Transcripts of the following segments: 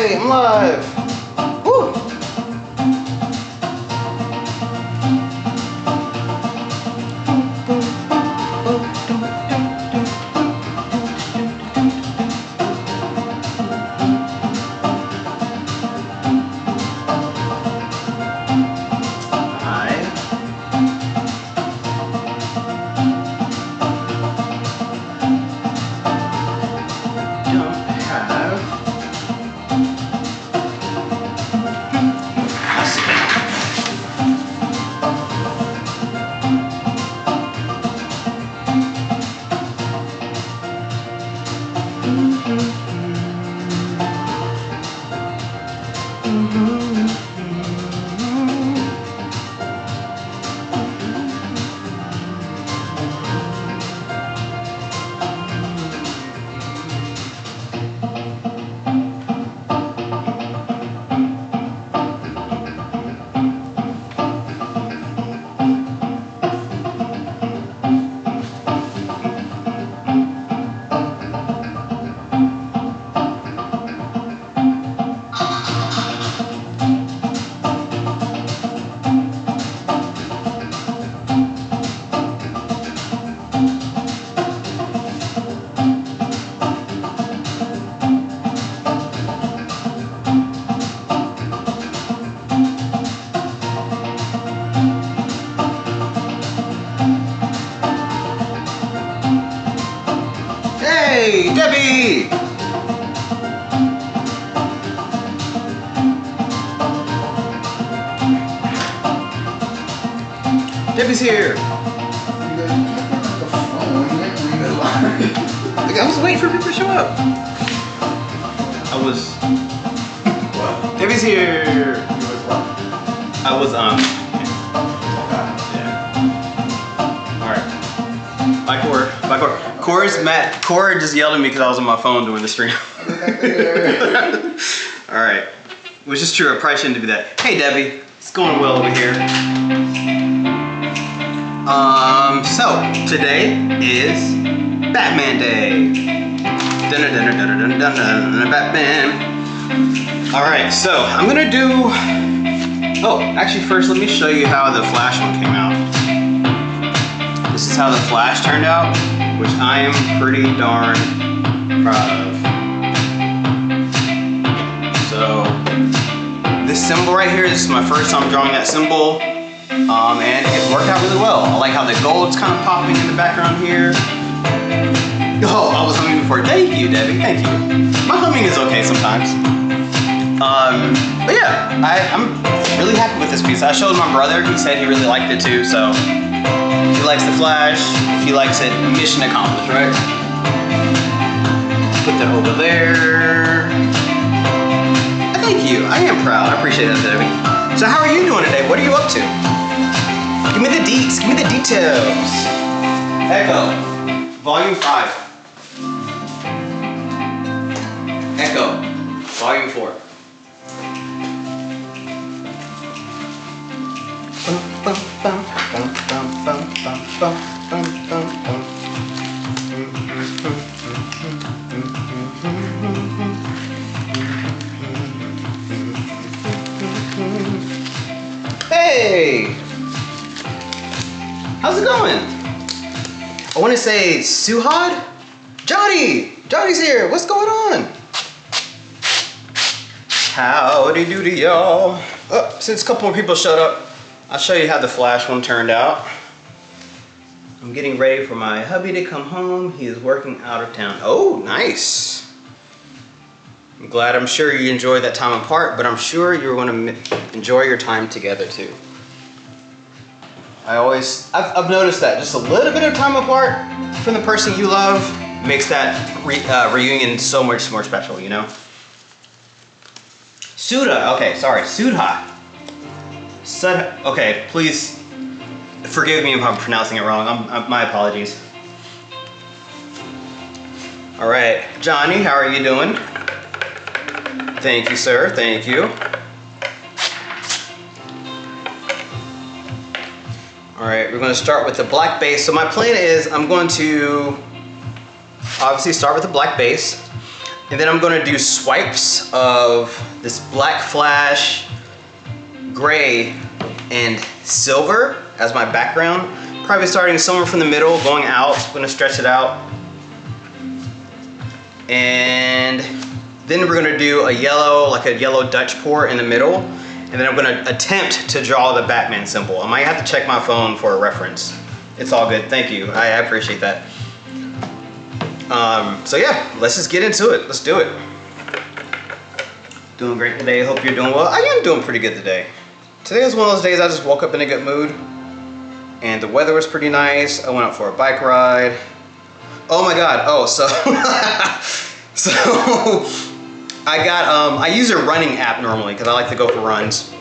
Yay, I'm live. Woo. Hey, Debbie! Debbie's here! I was waiting for people to show up. What? Debbie's here! You was what? I was, yeah. Alright. Bye, Cora. Bye, Cora. Cora's mad. Cora just yelled at me because I was on my phone doing the stream. Alright. Which is true, I probably shouldn't do that. Hey Debbie, it's going well over here. So today is Batman Day. Batman. Alright, so I'm gonna do... Oh, actually first let me show you how the Flash one came out. This is how the Flash turned out, which I am pretty darn proud of. So, this symbol right here, this is my first time drawing that symbol, and it worked out really well. I like how the gold's kind of popping in the background here. Oh, I was humming before. Thank you, Debbie, thank you. My humming is okay sometimes. But yeah, I'm really happy with this piece. I showed my brother, he said he really liked it too, so. If he likes the Flash, if he likes it, mission accomplished, right? Put that over there. Thank you, I am proud. I appreciate that, Debbie. So how are you doing today? What are you up to? Give me the deets, give me the details. Echo, volume 5. Echo, volume 4. Hey! How's it going? I want to say Suhad? Johnny's here! What's going on? Howdy doody y'all. Oh, since a couple more people showed up, I'll show you how the Flash one turned out. I'm getting ready for my hubby to come home. He is working out of town. Oh, nice. I'm sure you enjoyed that time apart, but I'm sure you're going to enjoy your time together too. I've noticed that just a little bit of time apart from the person you love makes that reunion so much more special, you know? Sudha, okay, sorry, Sudha. Okay, please forgive me if I'm pronouncing it wrong. My apologies. All right, Johnny, how are you doing? Thank you, sir. Thank you. All right, we're going to start with the black base. So my plan is I'm going to obviously start with the black base. And then I'm gonna do swipes of this black flash, gray, and silver as my background. Probably starting somewhere from the middle, going out. I'm gonna stretch it out. And then we're gonna do a yellow, like a yellow Dutch pour in the middle. And then I'm gonna attempt to draw the Batman symbol. I might have to check my phone for a reference. It's all good, thank you. I appreciate that. So yeah, let's just get into it. Let's do it. Doing great today, hope you're doing well. I am doing pretty good today. Today was one of those days I just woke up in a good mood. And the weather was pretty nice. I went out for a bike ride. Oh my God, oh, so, so I use a running app normally because I like to go for runs.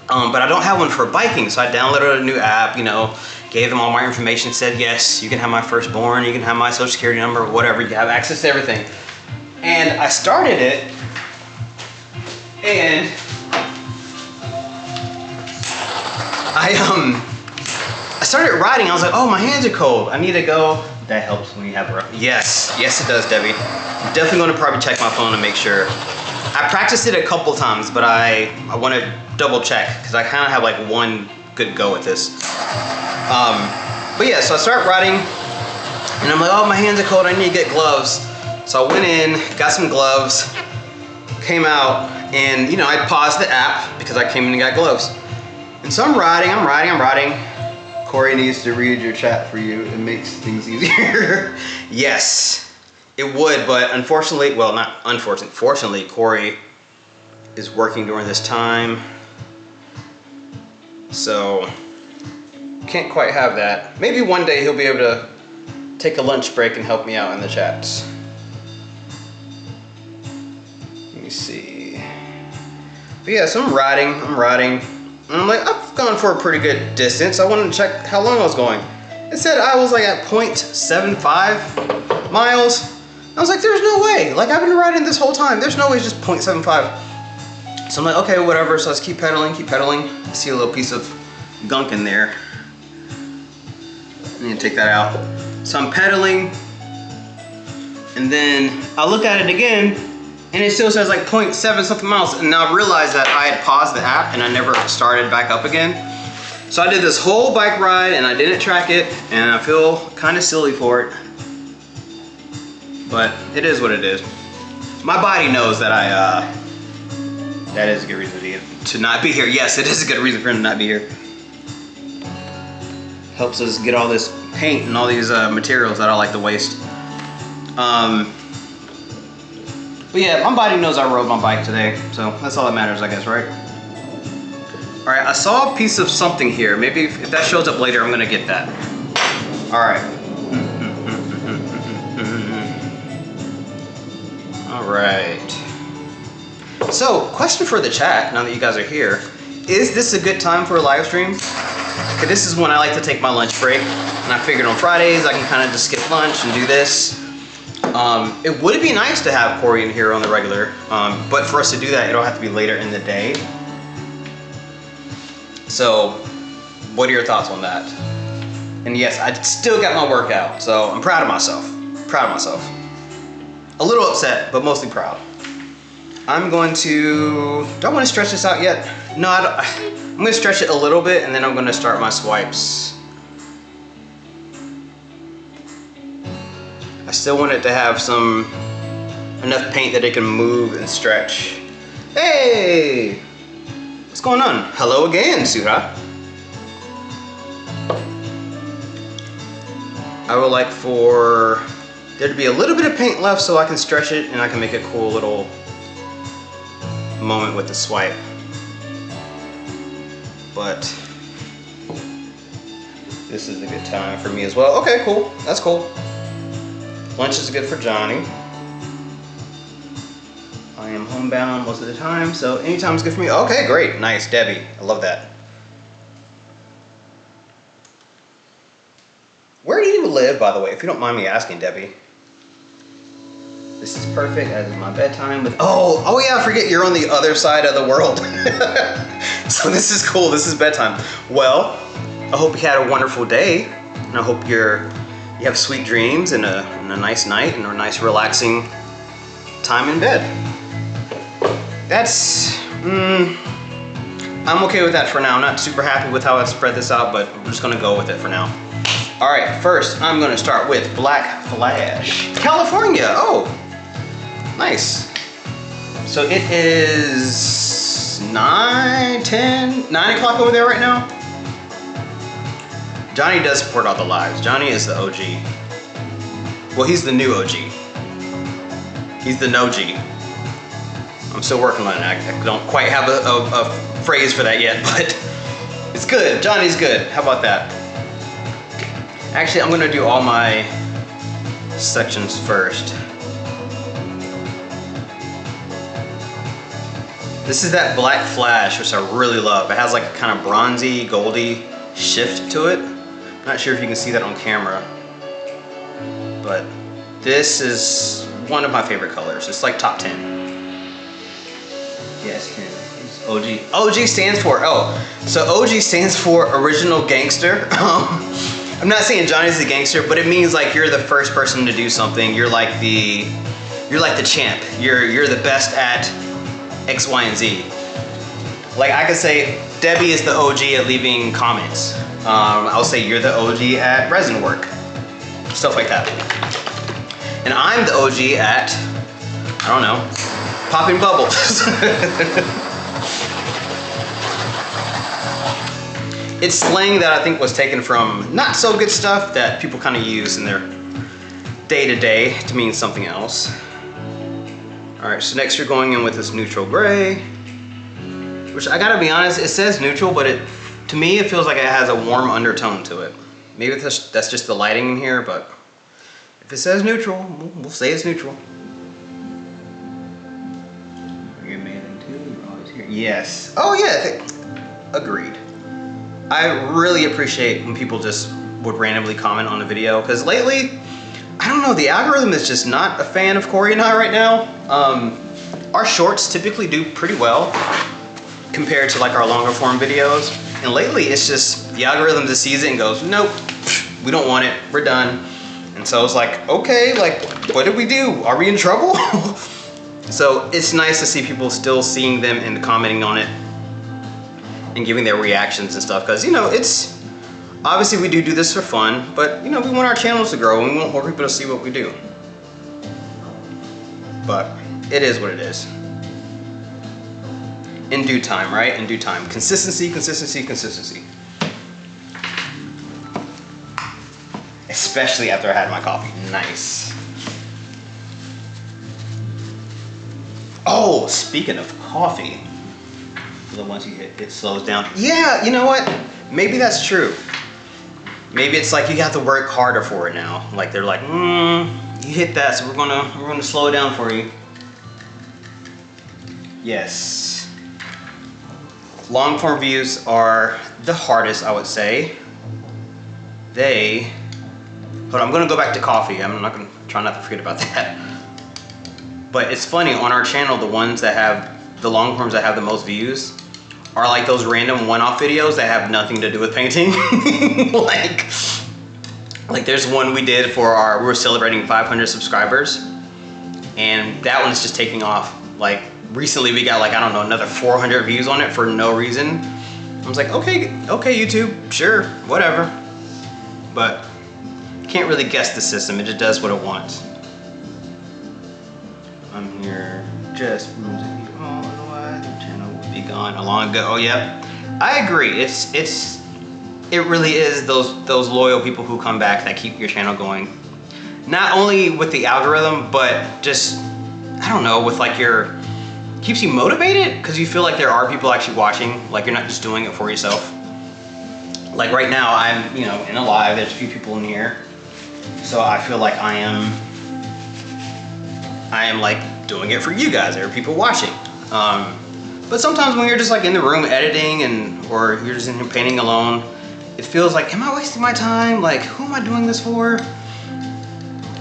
But I don't have one for biking, so I downloaded a new app, you know, gave them all my information, said, yes, you can have my firstborn, you can have my social security number, whatever, you have access to everything. And I started it, and I started riding. I was like, oh, my hands are cold. I need to go. That helps when you have a rough. Yes, yes it does, Debbie. I'm definitely gonna probably check my phone to make sure. I practiced it a couple times, but I want to double check because I kind of have like one good go at this. But yeah, so I start riding and I'm like, oh, my hands are cold, I need to get gloves. So I went in, got some gloves, came out, and you know, I paused the app because I came in and got gloves. And so I'm riding. Corey needs to read your chat for you. It makes things easier. Yes, it would, but unfortunately, well, not unfortunately, fortunately, Corey is working during this time. So, can't quite have that. Maybe one day he'll be able to take a lunch break and help me out in the chats. Let me see. But yeah, so I'm riding. And I'm like, I've gone for a pretty good distance. I wanted to check how long I was going. It said I was like at 0.75 miles. I was like, there's no way. Like, I've been riding this whole time. There's no way it's just 0.75. So I'm like, okay, whatever. So I just keep pedaling. I see a little piece of gunk in there. I need to take that out. So I'm pedaling. And then I look at it again. And it still says like 0.7 something miles. And now I realized that I had paused the app and I never started back up again. So I did this whole bike ride and I didn't track it. And I feel kind of silly for it. But it is what it is. My body knows that that is a good reason to not be here. Yes, it is a good reason for him to not be here. Helps us get all this paint and all these materials that I like to waste. But yeah, my body knows I rode my bike today, so that's all that matters, I guess, right? All right, I saw a piece of something here. Maybe if that shows up later, I'm gonna get that. All right. All right. So, question for the chat, now that you guys are here. Is this a good time for a live stream? Okay, this is when I like to take my lunch break. And I figured on Fridays, I can kind of just skip lunch and do this. It would be nice to have Corey in here on the regular, but for us to do that, it'll have to be later in the day. So, what are your thoughts on that? And yes, I still got my workout, so I'm proud of myself. A little upset, but mostly proud. I'm going to, do I want to stretch this out yet? No, I don't. I'm going to stretch it a little bit, and then I'm going to start my swipes. I still want it to have enough paint that it can move and stretch. Hey! What's going on? Hello again, Sura. I would like for there to be a little bit of paint left so I can stretch it and I can make a cool little moment with the swipe. But this is a good time for me as well. Okay, cool. That's cool. Lunch is good for Johnny. I am homebound most of the time, so anytime is good for me. Okay, great. Nice, Debbie. I love that. Where do you live, by the way, if you don't mind me asking, Debbie? This is perfect as is my bedtime. Oh yeah, I forget you're on the other side of the world. So this is cool. This is bedtime. Well, I hope you had a wonderful day, and I hope you have sweet dreams and a nice night and a nice relaxing time in bed. That's, I'm okay with that for now. I'm not super happy with how I spread this out, but I'm just gonna go with it for now. All right, first I'm gonna start with Black Flash. California, oh, nice. So it is 9 o'clock over there right now. Johnny does support all the lives. Johnny is the OG. Well, he's the new OG. He's the no-G. I'm still working on it. I don't quite have a phrase for that yet, but it's good. Johnny's good. How about that? Actually, I'm gonna do all my sections first. This is that Black Flash, which I really love. It has like a kind of bronzy, goldy shift to it. Not sure if you can see that on camera, but this is one of my favorite colors. It's like top 10. Yes, it's OG. OG stands for, so OG stands for Original Gangster. I'm not saying Johnny's the gangster, but it means like you're the first person to do something. You're like the champ. You're the best at X, Y, and Z. Like I could say, Debbie is the OG at leaving comments. I'll say you're the OG at resin work. Stuff like that. And I'm the OG at, I don't know, popping bubbles. It's slang that I think was taken from not so good stuff that people kind of use in their day-to-day to mean something else. All right, so next you're going in with this neutral gray, which I gotta be honest, it says neutral, but to me it feels like it has a warm undertone to it. Maybe that's just the lighting in here, but if it says neutral, we'll say it's neutral. You're amazing too, you're always here. Yes. Oh yeah, agreed. I really appreciate when people just would randomly comment on a video, because lately, I don't know, the algorithm is just not a fan of Corey and I right now. Our shorts typically do pretty well compared to like our longer form videos. And lately it's just, the algorithm just sees it and goes, nope, we don't want it, we're done. And so it's like, okay, like, what did we do? Are we in trouble? So it's nice to see people still seeing them and commenting on it and giving their reactions and stuff. Cause you know, it's, obviously we do this for fun, but you know, we want our channels to grow and we want more people to see what we do. But it is what it is. In due time, right? In due time. Consistency, consistency, consistency. Especially after I had my coffee. Nice. Oh, speaking of coffee, the once you hit, it slows down. Yeah, you know what? Maybe that's true. Maybe it's like you have to work harder for it now. Like they're like, you hit that, so we're gonna slow it down for you. Yes. Long form views are the hardest, I would say. Hold on, I'm gonna go back to coffee. I'm not gonna try not to forget about that. But it's funny, on our channel, the ones that have, the long forms that have the most views are like those random one-off videos that have nothing to do with painting. like there's one we did for we were celebrating 500 subscribers, and that one's just taking off. Like recently we got like, I don't know, another 400 views on it for no reason. I was like, okay YouTube, sure, whatever. But you can't really guess the system, it just does what it wants. I'm here just otherwise the channel would be gone long ago. Oh yeah, I agree. It really is those loyal people who come back that keep your channel going. Not only with the algorithm, but just, I don't know, with like keeps you motivated because you feel like there are people actually watching, like you're not just doing it for yourself. Like right now I'm, you know, in a live, there's a few people in here. So I feel like I am like doing it for you guys. There are people watching. But sometimes when you're just like in the room editing or you're just in here painting alone, it feels like, am I wasting my time? Like, who am I doing this for?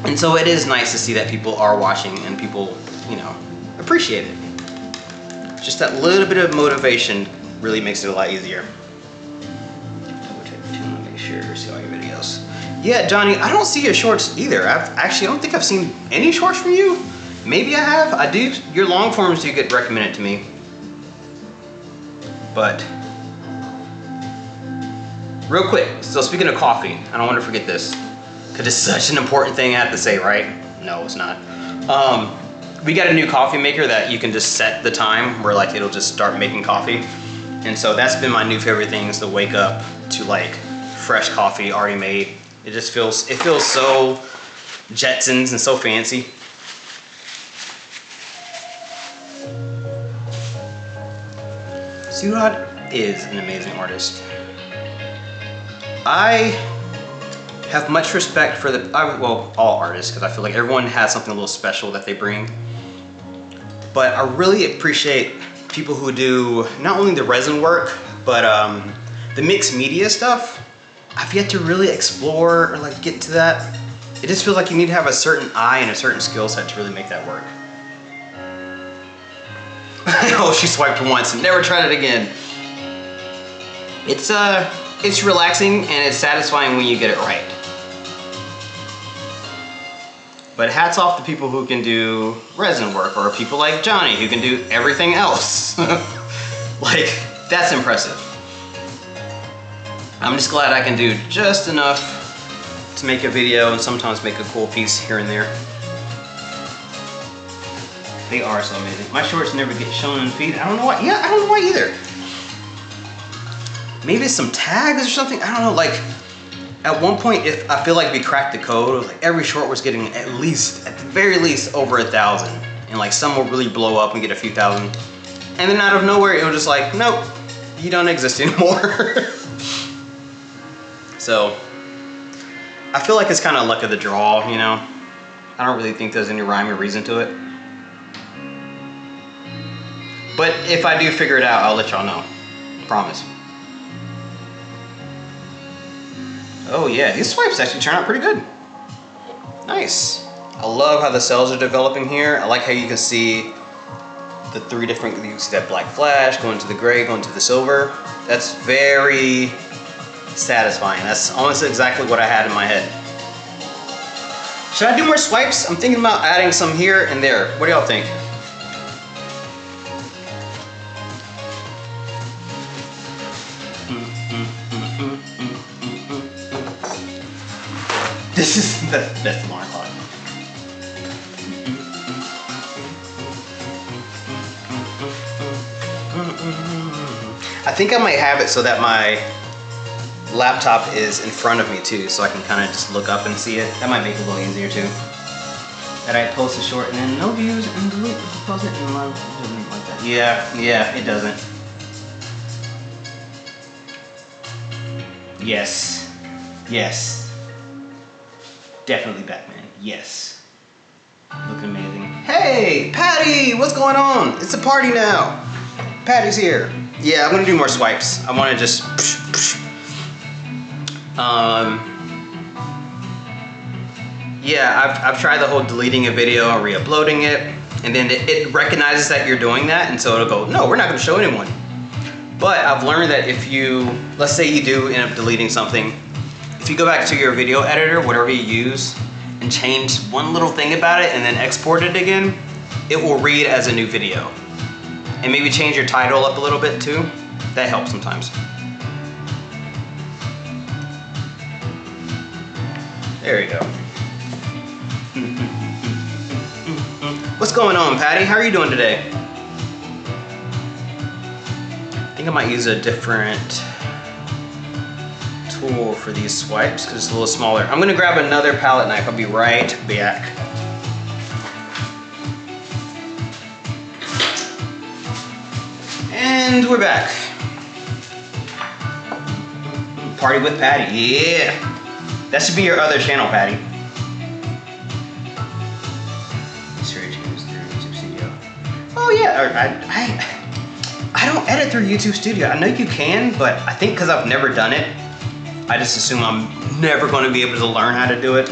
And so it is nice to see that people are watching and people, you know, appreciate it. Just that little bit of motivation really makes it a lot easier. Double check to make sure to see all your videos. Yeah, Johnny, I don't see your shorts either. I don't think I've seen any shorts from you. Maybe I have. I do. Your long forms do get recommended to me. But real quick, so speaking of coffee, I don't want to forget this because it's such an important thing I have to say, right? No, it's not. We got a new coffee maker that you can just set the time where like it'll just start making coffee. And so that's been my new favorite thing, is to wake up to like fresh coffee already made. It just feels, so Jetsons and so fancy. Surad is an amazing artist. I have much respect for well, all artists, because I feel like everyone has something a little special that they bring. But I really appreciate people who do not only the resin work, but the mixed media stuff. I've yet to really explore or like get to that. It just feels like you need to have a certain eye and a certain skill set to really make that work. Oh, she swiped once and never tried it again. It's relaxing and it's satisfying when you get it right. But hats off to people who can do resin work, or people like Johnny who can do everything else. Like, that's impressive. I'm just glad I can do just enough to make a video and sometimes make a cool piece here and there. They are so amazing. My shorts never get shown in feed. I don't know why. Yeah, I don't know why either. Maybe it's some tags or something. I don't know. Like, at one point, if I feel like we cracked the code, it was like every short was getting at the very least, over 1,000. And like some will really blow up and get a few thousand. And then out of nowhere, it was just like, nope, you don't exist anymore. So, I feel like it's kind of luck of the draw, you know? I don't really think there's any rhyme or reason to it. But if I do figure it out, I'll let y'all know. Promise. Oh yeah, these swipes actually turn out pretty good. Nice. I love how the cells are developing here. I like how you can see the three different, you can see that black flash going to the gray, going to the silver. That's very satisfying. That's almost exactly what I had in my head. Should I do more swipes? I'm thinking about adding some here and there. What do y'all think? This is that's the alarm clock. I think I might have it so that my laptop is in front of me too, so I can kind of just look up and see it. That might make it a little easier too. That I post a short and then no views and delete post it and live. It doesn't like that. Yeah, it doesn't. Yes. Definitely Batman. Yes. Looking amazing. Hey, Patty, what's going on? It's a party now. Patty's here. Yeah, I'm gonna do more swipes. I want to just. Yeah, I've tried the whole deleting a video or re-uploading it, and then it recognizes that you're doing that, and so it'll go, no, we're not gonna show anyone. But I've learned that if you, let's say you do end up deleting something, if you go back to your video editor, whatever you use, and change one little thing about it and then export it again, it will read as a new video. And maybe change your title up a little bit too. That helps sometimes. There you go. What's going on, Patty? How are you doing today? I think I might use a different tool for these swipes because it's a little smaller. I'm gonna grab another palette knife. I'll be right back. And we're back. Party with Patty, yeah. That should be your other channel, Patty. YouTube Studio. Oh yeah, I don't edit through YouTube Studio. I know you can, but I think because I've never done it, I just assume I'm never going to be able to learn how to do it,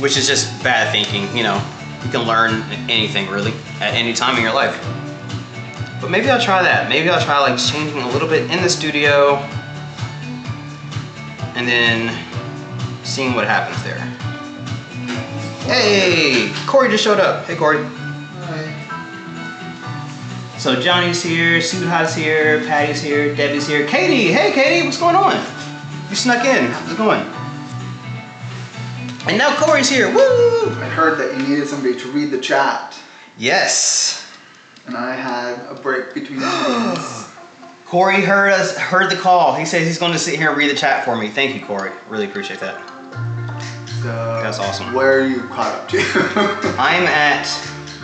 which is just bad thinking. You know, you can learn anything really at any time in your life. But maybe I'll try that. Maybe I'll try like changing a little bit in the studio and then seeing what happens there. Hey, Corey just showed up. Hey, Corey. Hi. So Johnny's here, Sudha's here, Patty's here, Debbie's here. Katie, hey Katie, what's going on? You snuck in. How's it going? And now Corey's here. Woo! I heard that you needed somebody to read the chat, Yes. and I had a break between meetings. Corey heard the call. He says he's going to sit here and read the chat for me. Thank you, Corey. Really appreciate that. So That's awesome. Where are you caught up to? I'm at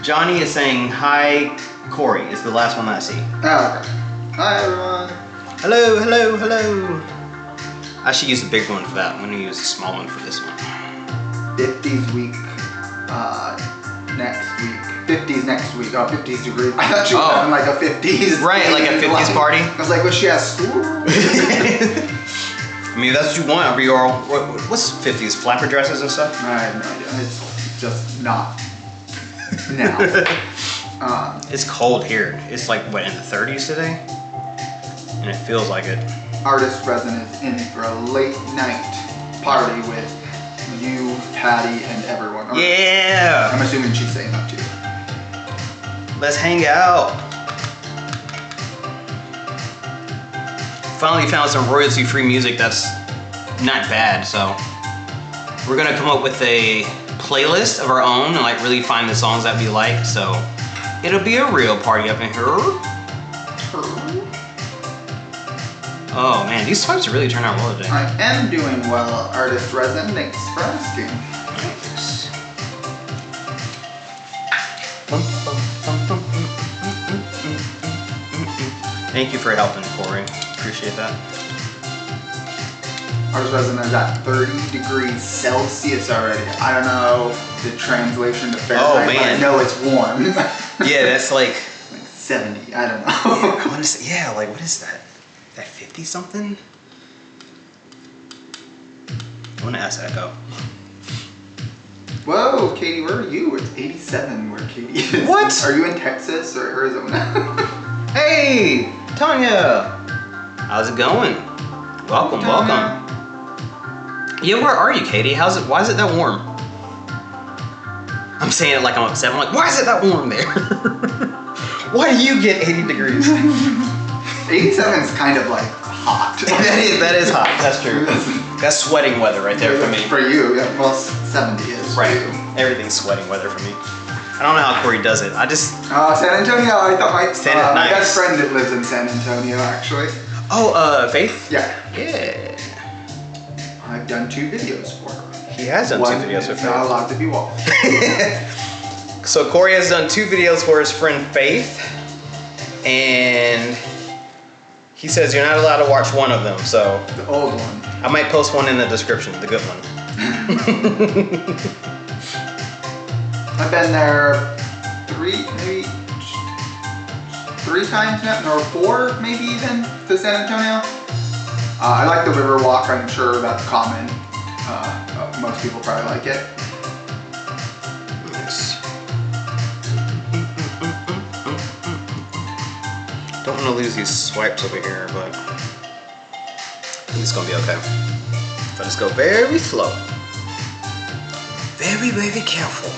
Johnny is saying hi. Corey is the last one that I see. Oh, okay. Hi everyone. Hello, hello, hello. I should use the big one for that. I'm going to use the small one for this one. 50s week next week. 50s next week. Oh, 50s degree. I thought you were having like a 50s. Right, like a 50s party. I was like, was she at school? I mean, if that's what you want. I'll be all. What's 50s? Flapper dresses and stuff? I have no idea. It's just not now. It's cold here. It's like, what, in the 30s today? And it feels like it. Artist Resin is in for a late night party with you, Patty, and everyone. Or Yeah! I'm assuming she's saying that too. Let's hang out. Finally found some royalty-free music that's not bad, so we're gonna come up with a playlist of our own and like really find the songs that we like, so it'll be a real party up in here. Oh man, these swipes really turn out well today. I am doing well, Artist Resin. Thanks for asking. Nice. Thank you for helping, Corey. Appreciate that. Artist Resin is at 30 degrees Celsius already. I don't know the translation to Fahrenheit, but I know it's warm. Yeah, that's like 70. I don't know. I want to say, yeah, like what is that? That 50 something? I want to ask Echo. Whoa, Katie, where are you? It's 87 where Katie is. What? Are you in Texas or Arizona? Hey, Tanya. How's it going? Welcome, welcome. Yeah, where are you, Katie? How's it? Why is it that warm? I'm saying it like I'm upset. I'm like, why is it that warm there? Why do you get 80 degrees? 87 is kind of like hot. that is hot. That's true. That's sweating weather right there for me. For you, yeah. Well, 70 is Right. for you. Everything's sweating weather for me. I don't know how Corey does it. I just. San Antonio. I thought my Nice. best friend that lives in San Antonio actually. Oh, Faith? Yeah. Yeah. I've done 2 videos for her. He has done 2 videos with for not Faith. allowed to be watched. So Corey has done 2 videos for his friend Faith, and he says you're not allowed to watch one of them. So The old one. I might post one in the description, the good one. I've been there 3 times now, or 4 maybe even, to San Antonio. I like the river walk. I'm sure that's common. Most people probably like it. Nice. Don't want to lose these swipes over here, but I think it's gonna be okay. If I just go very slow, very, very careful.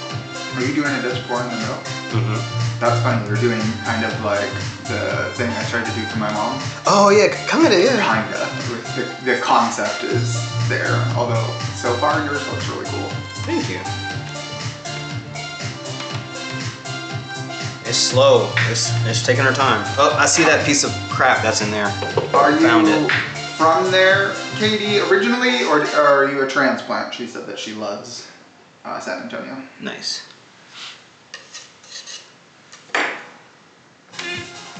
Are you doing a disc pour in the middle? Mm-hmm. That's funny. You're doing kind of like the thing I tried to do for my mom. Oh yeah, kind of, yeah. Kinda. The concept is there, although so far yours looks really cool. Thank you. It's slow. It's taking her time. Oh, I see that piece of crap that's in there. Are you Found it. from there, Katie, originally, or are you a transplant? She said that she loves San Antonio. Nice.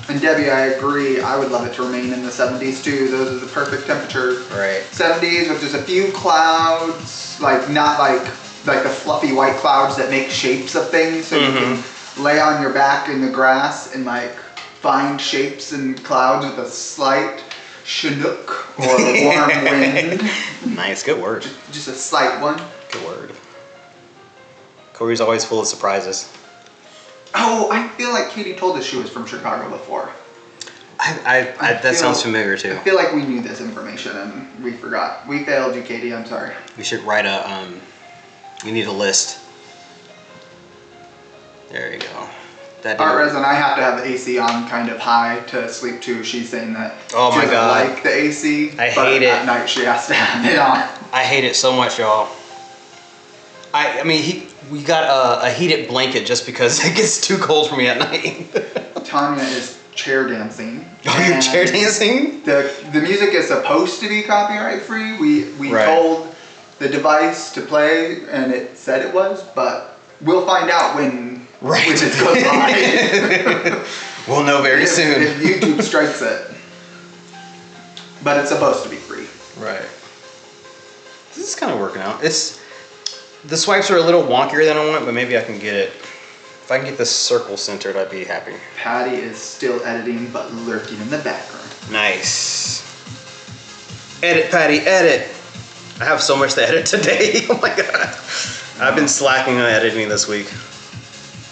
And Debbie, I agree. I would love it to remain in the 70s too. Those are the perfect temperatures. Right. 70s with just a few clouds, like not like the fluffy white clouds that make shapes of things, so you can lay on your back in the grass and like find shapes and clouds with a slight chinook or warm wind. Nice, good word. Just a slight one. Good word. Corey's always full of surprises. Oh, I feel like Katie told us she was from Chicago before. That sounds familiar too. I feel like we knew this information and we forgot. We failed you, Katie. I'm sorry. We should write a, we need a list There you go. That Art Resin, I have to have the AC on kind of high to sleep too. She's saying that she doesn't like the AC. I hate it. At night she has to have it on. I hate it so much, y'all. I mean, we got a heated blanket just because it gets too cold for me at night. Tanya is chair dancing. Oh, you're chair dancing? The music is supposed to be copyright free. We told the device to play and it said it was, but we'll find out when it goes live. We'll know very soon. If YouTube strikes it. But it's supposed to be free. Right. This is kind of working out. The swipes are a little wonkier than I want, but maybe I can get it. If I can get this circle centered, I'd be happy. Patty is still editing, but lurking in the background. Nice. Edit, Patty, edit. I have so much to edit today. Oh my god. I've been slacking on editing this week.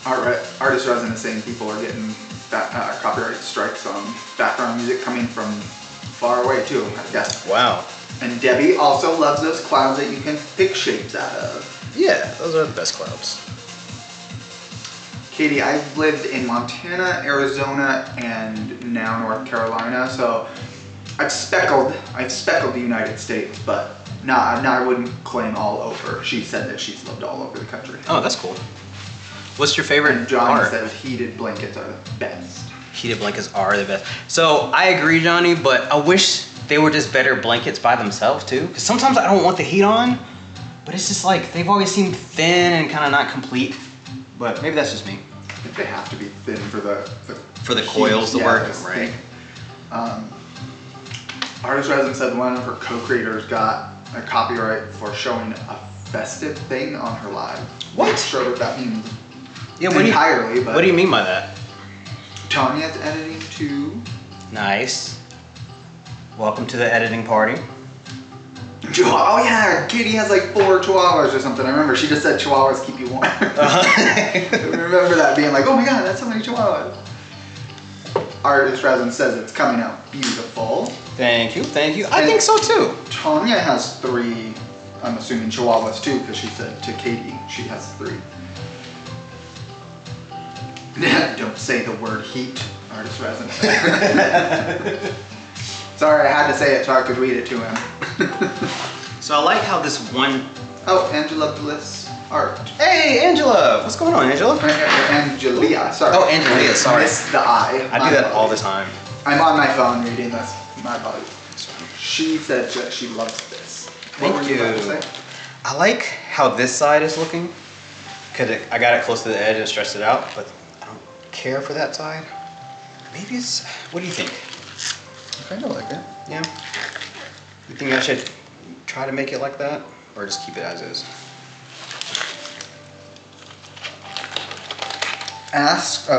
Artist Resin is saying people are getting copyright strikes on background music coming from far away too, I guess. Wow. And Debbie also loves those clouds that you can pick shapes out of. Yeah, those are the best clouds. Katie, I've lived in Montana, Arizona, and now North Carolina, so I've speckled the United States, but I wouldn't claim all over. She said that she's lived all over the country. Oh, that's cool. What's your favorite And Johnny art? says heated blankets are the best. Heated blankets are the best. So I agree, Johnny, but I wish they were just better blankets by themselves too. Because sometimes I don't want the heat on, but it's just like they've always seemed thin and kind of not complete. But maybe that's just me. I think they have to be thin for the coils to work, right? Artist Resin said one of her co-creators got a copyright for showing a festive thing on her live. What? I'm not sure what that means. Yeah, But what do you mean by that? Tanya's editing too. Nice. Welcome to the editing party. Oh yeah, Katie has like 4 chihuahuas or something. I remember she just said chihuahuas keep you warm. I remember that being like, oh my god, that's so many chihuahuas. Artist Resin says it's coming out beautiful. Thank you, thank you. I think so too. Tanya has 3, I'm assuming chihuahuas too, because she said to Katie she has 3. Don't say the word heat, Artist Resin. Sorry, I had to say it so I could read it to him. So I like how this one... Oh, Angela Bliss Art. Hey, Angela! What's going on, Angela? Angelia, sorry. Oh, Angelia, sorry. I missed the I. I do that all the time. I'm on my phone reading this. My apologies. She said that she loves this. What were you about to say? I like how this side is looking. Cause I got it close to the edge and stretched it out, but I don't care for that side. Maybe it's... What do you think? I kind of like it. Yeah. You think I should try to make it like that? Or just keep it as is?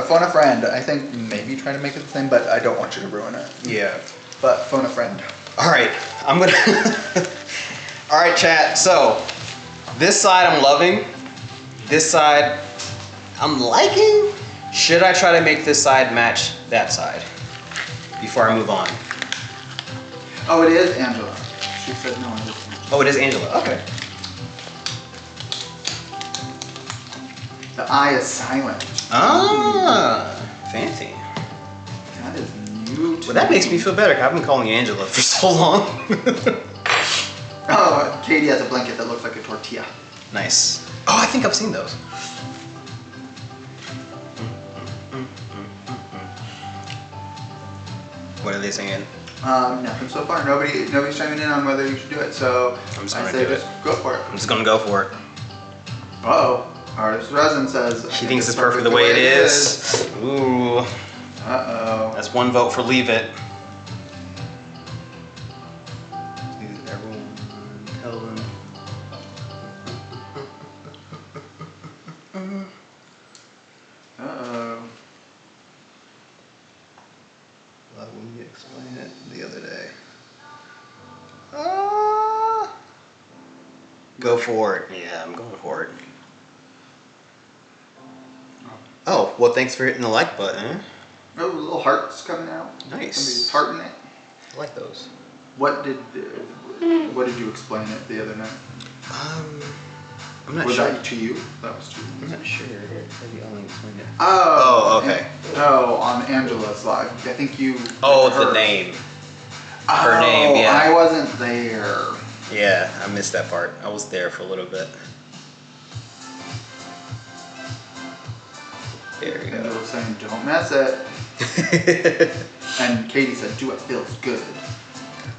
Phone a friend. I think maybe try to make it the same, but I don't want you to ruin it. Yeah. But phone a friend. All right, I'm gonna... All right, chat, so this side I'm loving. This side I'm liking. Should I try to make this side match that side before I move on? Oh, it is Angela. She said no, it isn't. Oh, it is Angela, okay. The I is silent. Ah, fancy. That is new to Well, that makes me feel better, 'cause I've been calling you Angela for so long. Oh, Katie has a blanket that looks like a tortilla. Nice. Oh, I think I've seen those. What are they saying? Nothing so far. Nobody's chiming in on whether you should do it, so I'm just I gonna say do it. just go for it. I'm just gonna go for it. Uh-oh. Artist Resin says... She thinks it's perfect the way it is. Ooh. Uh-oh. That's one vote for leave it. Please, everyone, tell them. Uh-oh. Let me explain it the other day. Go for it. Yeah, I'm going for it. Oh, well, thanks for hitting the like button. Oh, little hearts coming out. Nice. Somebody's hearting it. I like those. What did you explain it the other night? I'm not was sure. that to you? That was to you. I'm not sure. Maybe I'll explain it. Oh. Okay. Oh, on Angela's live. I think you. Oh, her. the name. Her name, yeah. I wasn't there. Yeah, I missed that part. I was there for a little bit. There you Angela go. was saying, don't mess it. And Katie said, do it feels good.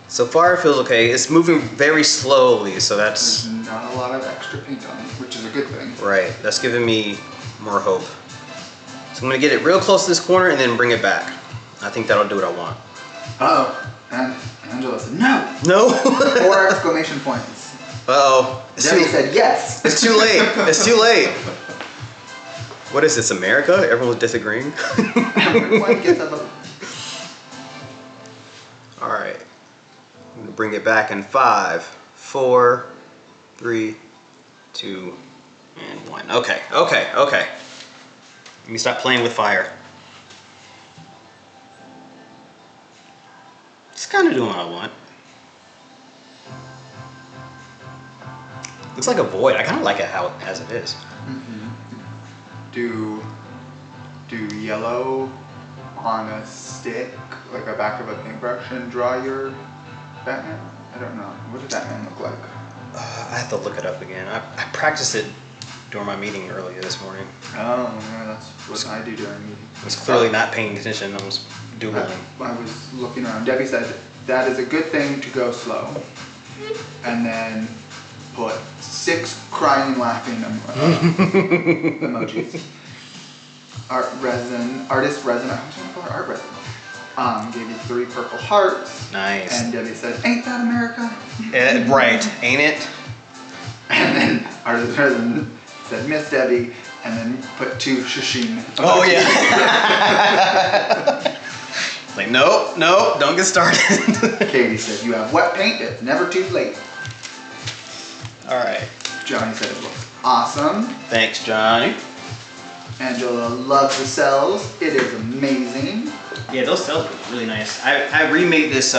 So far it feels okay. It's moving very slowly, so that's... There's not a lot of extra paint on it, which is a good thing. Right, that's giving me more hope. So I'm gonna get it real close to this corner and then bring it back. I think that'll do what I want. Uh-oh. And Angela said, no! No! 4 exclamation points. Uh-oh. Debbie said, yes! It's too late. It's too late. What is this, America? Everyone's disagreeing? Everyone gets a vote. All right. I'm gonna bring it back in 5, 4, 3, 2, and 1. Okay, okay, okay. Let me stop playing with fire. It's kind of doing what I want. Looks like a void. I kind of like it how as it is. Do yellow on a stick, like a back of a paintbrush, and draw your Batman? I don't know. What did Batman look like? I have to look it up again. I practiced it during my meeting earlier this morning. Oh, yeah, that's what I do during meetings. I was clearly not paying attention. I was doodling. I was looking around. Debbie said, that is a good thing to go slow. And then put 6 crying, laughing emojis. Artist resin, I was going to call her art resin. Gave you 3 purple hearts. Nice. And Debbie said, ain't that America? Right, ain't it? And then artist resin said, Miss Debbie, and then put 2 shishing. Oh yeah. Like, nope, nope, don't get started. Katie said, you have wet paint, it's never too late. All right. Johnny said it looks awesome. Thanks, Johnny. Angela loves the cells. It is amazing. Yeah, those cells look really nice. I remade this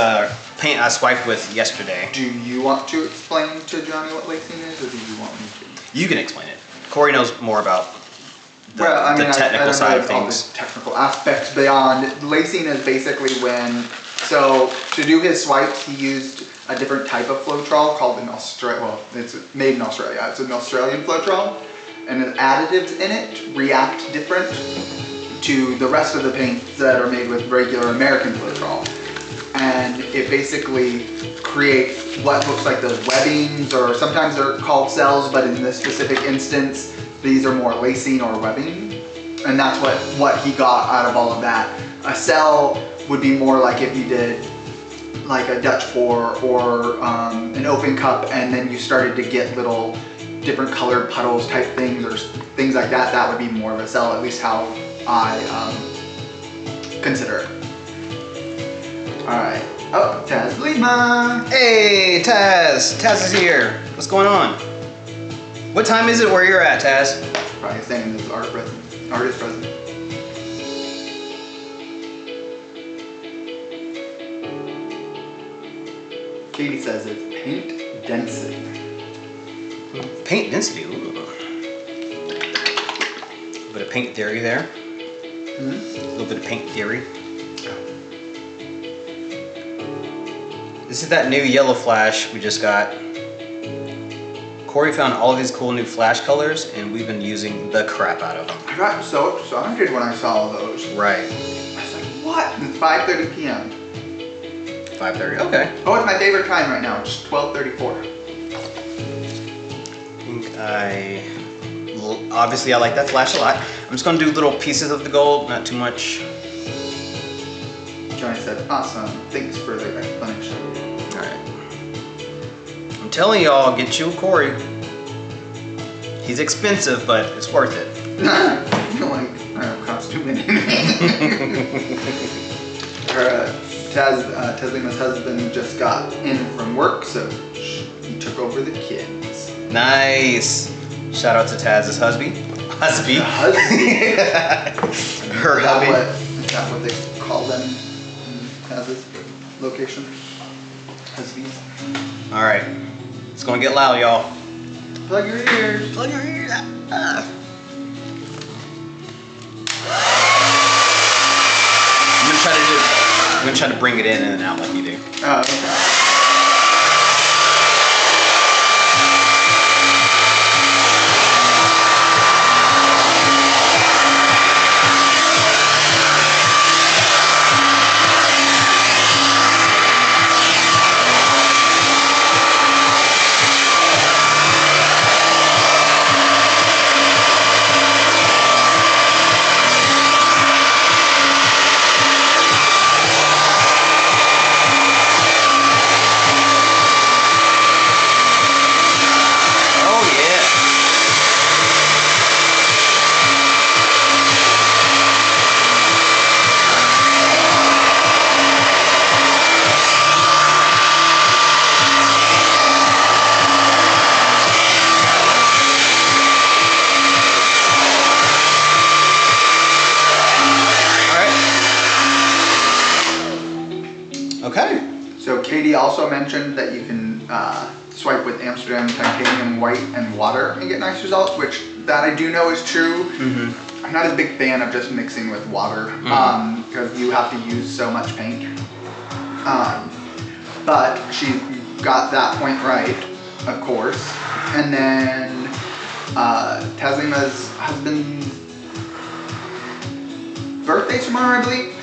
paint I swiped with yesterday. Do you want to explain to Johnny what lacing is, or do you want me to? You can explain it. Corey knows more about the technical I side of all things. the technical aspects beyond. Lacing is basically when, so to do his swipes, he used a different type of Floetrol called an it's made in Australia. It's an Australian Floetrol, and the additives in it react different to the rest of the paints that are made with regular American Floetrol. And it basically creates what looks like those webbings, or sometimes they're called cells, but in this specific instance, these are more lacing or webbing. And that's what he got out of all of that. A cell would be more like if you did like a Dutch pour or an open cup, and then you started to get little different colored puddles type things or things like that. That would be more of a cell, at least how I consider it. All right. Oh, Taz Lima. Hey, Taz. Taz is here. What's going on? What time is it where you're at, Taz? Probably saying this is artist resident. Katie says it's paint density. Paint density. Ooh. A bit of paint theory there. A little bit of paint theory. This is that new yellow flash we just got. Corey found all of these cool new flash colors, and we've been using the crap out of them. I got so excited when I saw those. Right. I was like, what? It's 5:30 p.m. 5:30. Okay. Oh, it's my favorite time right now. It's 12:34. Obviously I like that flash a lot. I'm just gonna do little pieces of the gold, not too much. Johnny said, awesome. Thanks for the explanation. All right. I'm telling y'all, get you a Corey. He's expensive, but it's worth it. Like, I don't cost too many. Taz Lima's husband just got in from work, so he took over the kids. Nice. Shout out to Taz's husband. Husby. Her hubby. Is that what they call them in Taz's location? Husbies. All right. It's gonna get loud, y'all. Plug your ears. Plug your ears. I'm gonna try to bring it in and out like you do. Oh, okay. Okay. So Katie also mentioned that you can swipe with Amsterdam titanium white and water and get nice results, which that I do know is true. Mm-hmm. I'm not a big fan of just mixing with water because you have to use so much paint. But she got that point right, of course. And then Taslima's husband's birthday tomorrow, I believe.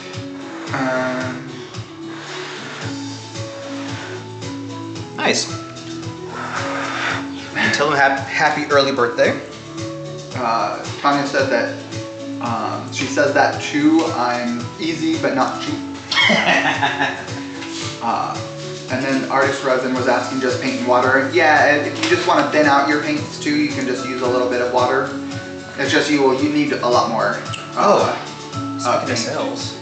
Nice. Tell him happy early birthday. Tanya said that she says that too. I'm easy but not cheap. And then Artist Resin was asking just paint and water. Yeah, if you just want to thin out your paints too, you can just use a little bit of water. It's just you need a lot more. Speaking of cells,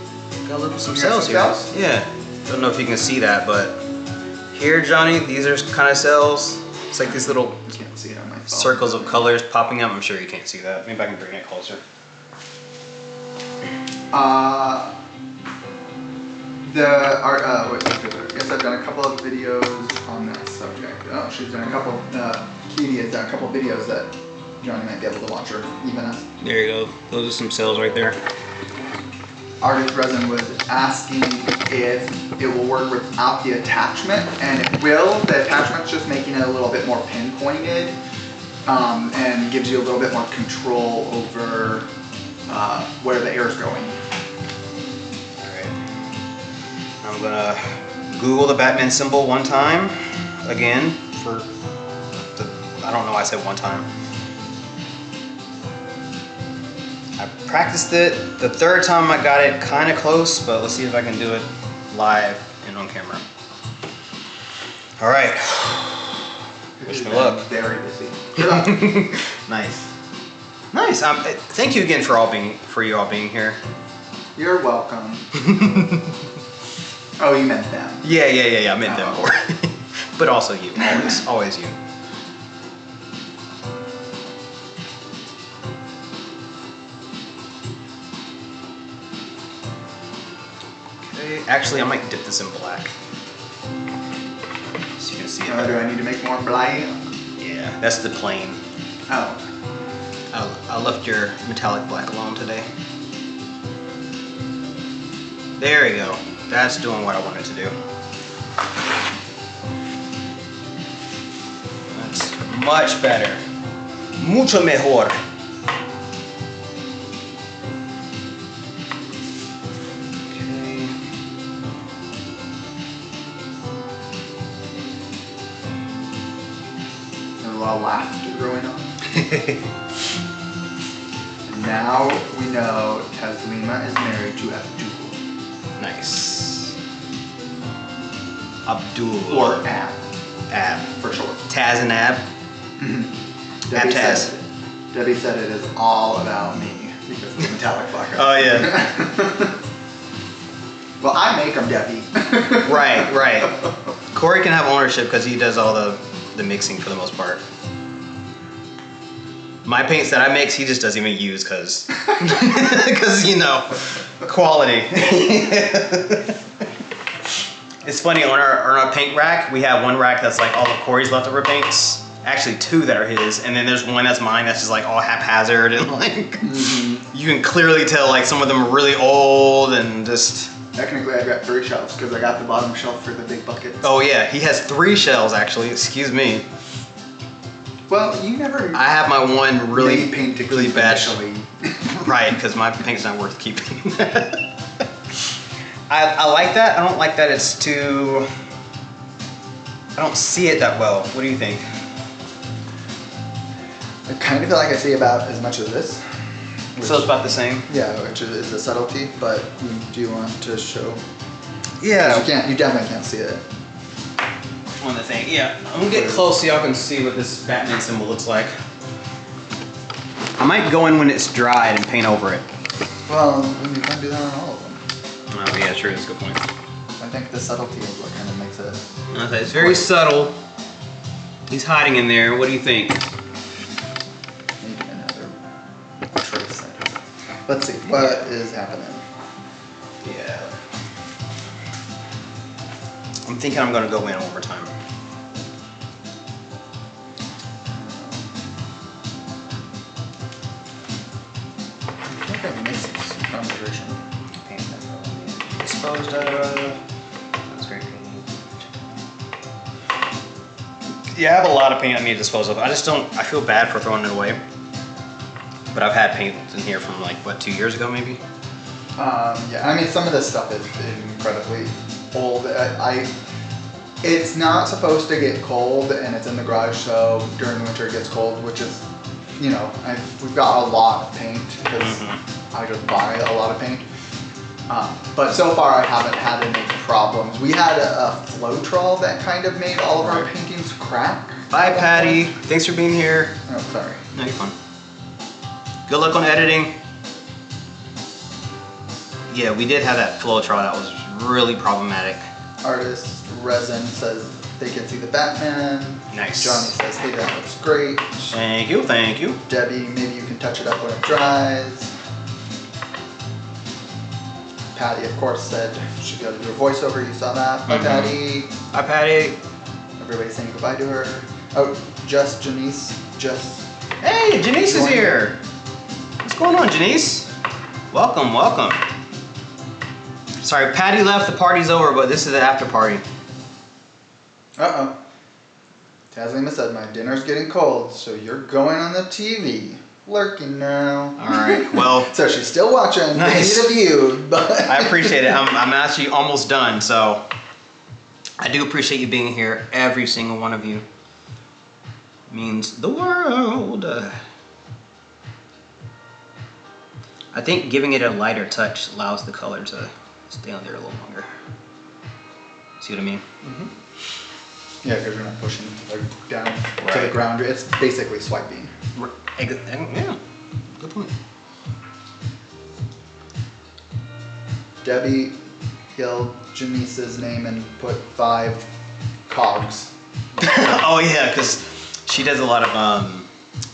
got a little some cells here. Cells? Yeah. Don't know if you can see that, but here, Johnny, these are kind of cells. It's like these little Can't see it on my phone. circles of colors popping up. I'm sure you can't see that. Maybe I can bring it closer. I guess I've done a couple of videos on that subject. Oh, she's done a couple. Katie has done a couple of videos that Johnny might be able to watch, or even us. There you go. Those are some cells right there. Artist Resin was asking if it will work without the attachment, and it will. The attachment's just making it a little bit more pinpointed and gives you a little bit more control over where the air is going. Alright. I'm gonna Google the Batman symbol one time. Again, for the, I don't know why I said one time. I practiced it. The third time I got it kind of close, but let's see if I can do it live and on camera. All right. Wish me luck. Very busy. Nice. Nice. Thank you again for you all being here. You're welcome. Oh, you meant them. Yeah. I meant them more. But also you. Always you. Actually, I might dip this in black. So you can see it. Do I need to make more black? Yeah, that's the plain. Oh. I left your metallic black alone today. There you go. That's doing what I wanted to do. That's much better. Mucho mejor. A lot of laughter going on. And now we know Taslima is married to Abdul. Nice. Abdul. Or Ab. Ab. For short. Taz and Ab. Debbie Taz. said it is all about me because of the metallic black. Oh yeah. Well, I make them, Debbie. Right. Corey can have ownership because he does all the mixing for the most part. My paints that I mix, he just doesn't even use because you know, quality. It's funny, on our paint rack, we have one rack that's like all of Corey's leftover paints, Actually 2 that are his, and then there's one that's mine that's just like all haphazard and like you can clearly tell like some of them are really old and just. Technically, I've got 3 shelves because I got the bottom shelf for the big buckets. Oh yeah, he has 3 shelves actually. Excuse me. Well, you never. I have my one really paint to really keep bad. initially. Right, because my paint's not worth keeping. I like that. I don't like that it's too. I don't see it that well. What do you think? I kind of feel like I see about as much as this. So it's about the same. Yeah, which is a subtlety, but do you want to show? Yeah. You definitely can't see it. On the thing, yeah. I'm gonna get close so y'all can see what this Batman symbol looks like. I might go in when it's dried and paint over it. Well, you can't do that on all of them. Oh yeah, sure, that's a good point. I think the subtlety is what kind of makes it. Okay, it's very subtle. He's hiding in there. What do you think? Maybe another trace. Let's see, what is happening? Yeah. I'm thinking I'm gonna go in one more time. I think I'm missing some conversation. Disposed of. That's great paint. Yeah, I have a lot of paint I need to dispose of. I just don't. I feel bad for throwing it away. But I've had paint in here from like what 2 years ago maybe. Yeah, I mean some of this stuff is incredibly old. It's not supposed to get cold, and it's in the garage, so during the winter it gets cold, which is, you know, we've got a lot of paint because I just buy a lot of paint. But so far I haven't had any problems. We had a Floetrol that kind of made all of our paintings crack. Bye, Patty. Thanks for being here. Oh, sorry. No, you're fine. Good luck on editing. Yeah, we did have that Floetrol that was really problematic. Artist Resin says they can see the Batman. Nice. Johnny says, hey, that looks great. Thank you, thank you. Debbie, maybe you can touch it up when it dries. Patty, of course, said she's got to do a voiceover. You saw that. Bye, Patty. Bye, Patty. Everybody's saying goodbye to her. Oh, Janice. Hey, Janice is here. What's going on, Janice? Welcome, welcome. Sorry, Patty left. The party's over, but this is the after party. Uh-oh. Taslima said, my dinner's getting cold, so you're going on the TV. Lurking now. All right, well. So she's still watching. Nice. They need a view, but. I appreciate it. I'm actually almost done, so I do appreciate you being here. Every single one of you means the world. I think giving it a lighter touch allows the color to stay on there a little longer. See what I mean? Yeah, because you're not pushing like down to the ground. It's basically swiping. Yeah, good point. Debbie yelled Janice's name and put 5 cogs. Oh yeah, because she does a lot of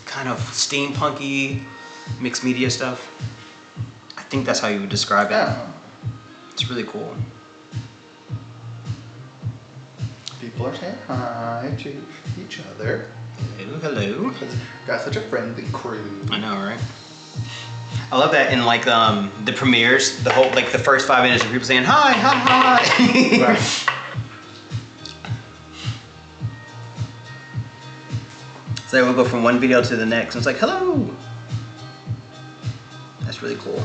kind of steampunky mixed media stuff. I think that's how you would describe it. Yeah. It's really cool. People are saying hi to each other. Hello, hello. Got such a friendly crew. I know, right? I love that in like the premieres, the whole like the first 5 minutes of people saying hi, hi, hi. Right. So we'll go from one video to the next, and it's like hello. That's really cool.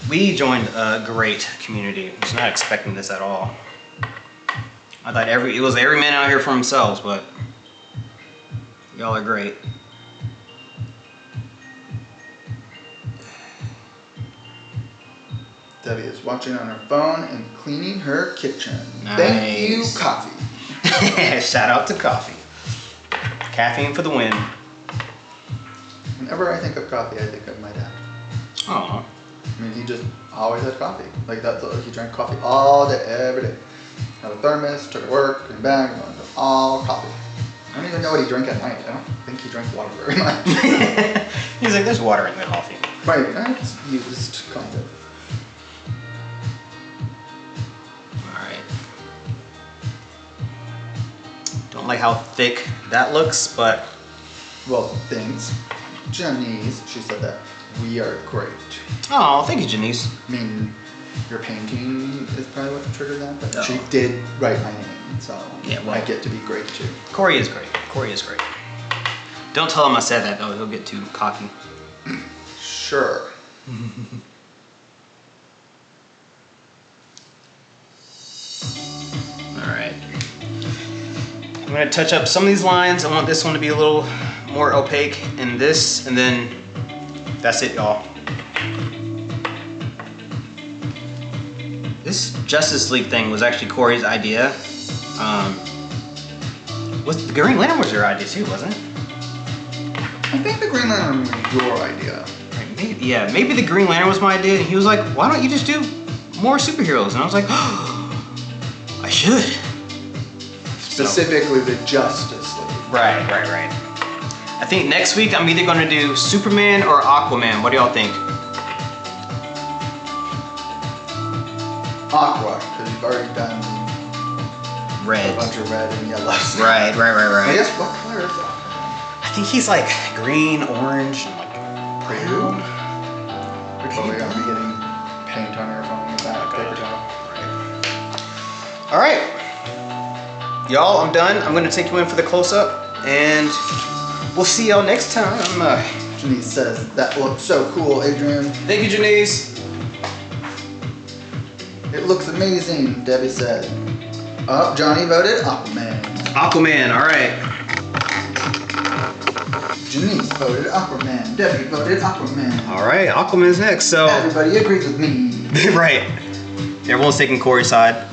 We joined a great community. I was not expecting this at all. I thought it was every man out here for themselves, but y'all are great. Debbie is watching on her phone and cleaning her kitchen. Nice. Thank you, coffee. Shout out to coffee. Caffeine for the win. Whenever I think of coffee, I think of my dad. Aww. I mean, he just always had coffee. Like he drank coffee all day, every day. Had a thermos, took it to work, came back, and all coffee. I don't even know what he drank at night. I don't think he drank water very much. He's like, there's water in the coffee. Right, that's used, kind of. Don't like how thick that looks, but Well, thanks, Janice. She said that we are great. oh, thank you, Janice. I mean, your painting is probably what triggered that, but Oh. she did write my name, so Yeah, well. I get to be great too. Corey is great. Corey is great. Don't tell him I said that though. He'll get too cocky. Sure. All right. I'm gonna touch up some of these lines. I want this one to be a little more opaque in this, and then that's it, y'all. This Justice League thing was actually Corey's idea. Was the Green Lantern was your idea too, wasn't it? I think the Green Lantern was your idea. Maybe, yeah, maybe the Green Lantern was my idea, and he was like, "Why don't you just do more superheroes?" And I was like, "Oh, I should." Specifically the Justice League. Right. I think next week I'm either gonna do Superman or Aquaman. What do y'all think? Aqua, because you've already done Red. a bunch of red and yellows. Right. I guess what color is Aqua? I think he's like green, orange, and like brown. We're probably gonna be getting paint on our phone with that paper towel. All right, y'all, I'm done. I'm gonna take you in for the close-up, and we'll see y'all next time. Janice says that looks so cool, Adrian. Thank you, Janice. It looks amazing, Debbie said. Oh, Johnny voted Aquaman. Aquaman. All right. Janice voted Aquaman. Debbie voted Aquaman. All right. Aquaman's next. So. Everybody agrees with me. Right. Everyone's taking Corey's side.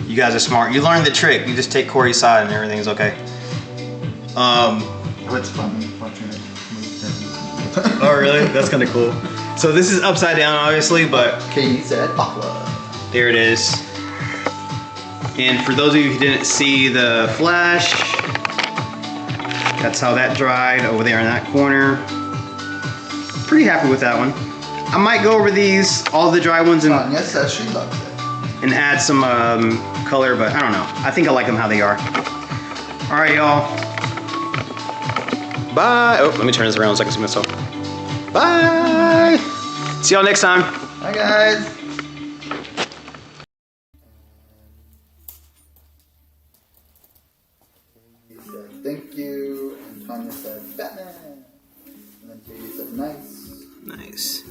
You guys are smart. You learned the trick. You just take Corey's side and everything's okay. What's funny? Watching it move. Oh, really? That's kind of cool. So this is upside down, obviously, but Katie said Aqua. there it is. And for those of you who didn't see the flash, that's how that dried over there in that corner. Pretty happy with that one. I might go over these, all the dry ones, and Tanya says she loves it. add some color, but I don't know. I think I like them how they are. All right, y'all. Bye. Oh, let me turn this around so I can see myself. Bye. See y'all next time. Bye, guys. He said thank you, and Tanya said Batman. And then Katie said nice. Nice.